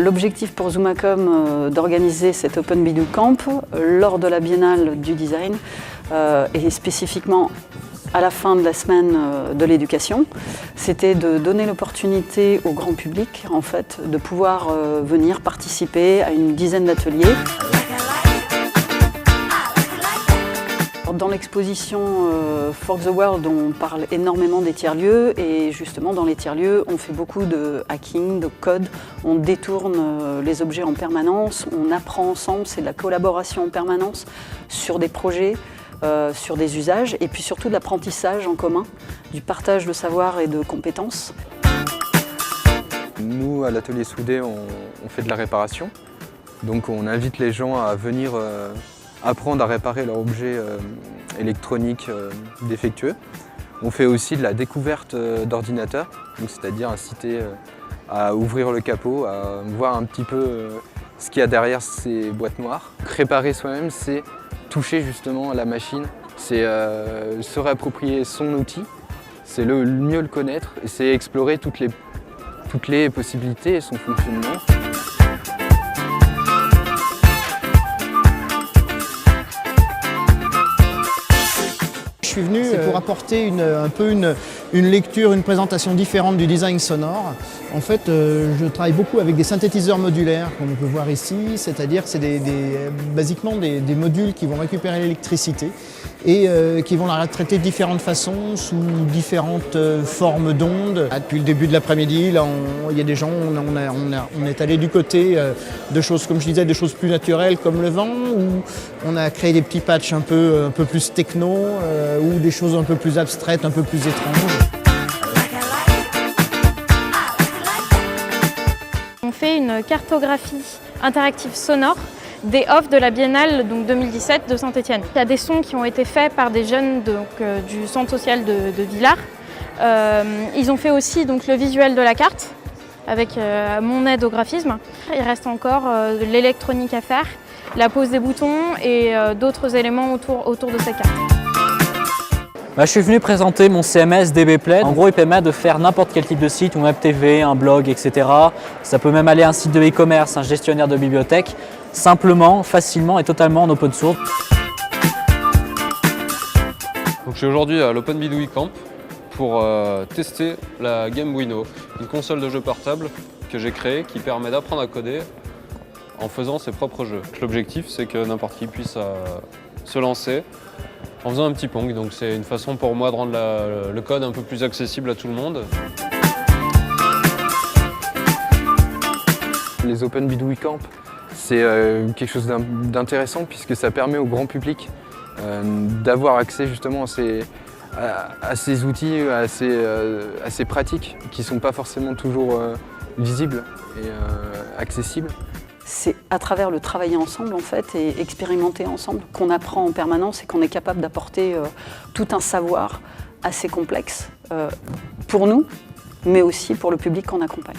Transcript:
L'objectif pour Zoomacom d'organiser cet Open Bidou Camp lors de la Biennale du Design et spécifiquement à la fin de la semaine de l'éducation, c'était de donner l'opportunité au grand public en fait, de pouvoir venir participer à une dizaine d'ateliers. Dans l'exposition For the World, on parle énormément des tiers-lieux et justement dans les tiers-lieux, on fait beaucoup de hacking, de code, on détourne les objets en permanence, on apprend ensemble, c'est de la collaboration en permanence sur des projets, sur des usages et puis surtout de l'apprentissage en commun, du partage de savoir et de compétences. Nous, à l'atelier Soudé, on fait de la réparation, donc on invite les gens à venir apprendre à réparer leurs objets électroniques défectueux. On fait aussi de la découverte d'ordinateurs, c'est-à-dire inciter à ouvrir le capot, à voir un petit peu ce qu'il y a derrière ces boîtes noires. Réparer soi-même, c'est toucher justement la machine, c'est se réapproprier son outil, c'est mieux le connaître, et c'est explorer toutes les possibilités et son fonctionnement. Je suis venu pour apporter un peu une lecture, une présentation différente du design sonore. En fait, je travaille beaucoup avec des synthétiseurs modulaires, comme on peut voir ici, c'est-à-dire que c'est basiquement des modules qui vont récupérer l'électricité et qui vont la traiter de différentes façons, sous différentes formes d'ondes. Depuis le début de l'après-midi, là, il y a des gens, on est allé du côté de choses, comme je disais, des choses plus naturelles comme le vent, où on a créé des petits patchs un peu plus techno, ou des choses un peu plus abstraites, un peu plus étranges. On fait une cartographie interactive sonore des offres de la Biennale donc 2017 de Saint-Étienne. Il y a des sons qui ont été faits par des jeunes du centre social de Villars. Ils ont fait aussi donc, le visuel de la carte avec mon aide au graphisme. Il reste encore de l'électronique à faire, la pose des boutons et d'autres éléments autour de cette carte. Je suis venu présenter mon CMS DBPlay. En gros, il permet de faire n'importe quel type de site, une web TV, un blog, etc. Ça peut même aller à un site de e-commerce, un gestionnaire de bibliothèque, simplement, facilement et totalement en open source. Donc, je suis aujourd'hui à l'Open Bidou Camp pour tester la Gamewino, une console de jeux portable que j'ai créée qui permet d'apprendre à coder en faisant ses propres jeux. L'objectif, c'est que n'importe qui puisse se lancer en faisant un petit Pong, donc c'est une façon pour moi de rendre le code un peu plus accessible à tout le monde. Les Open Bidou Camp, c'est quelque chose d'intéressant puisque ça permet au grand public d'avoir accès justement à ces outils, à ces pratiques qui ne sont pas forcément toujours visibles et accessibles. C'est à travers le travailler ensemble en fait et expérimenter ensemble qu'on apprend en permanence et qu'on est capable d'apporter tout un savoir assez complexe pour nous, mais aussi pour le public qu'on accompagne.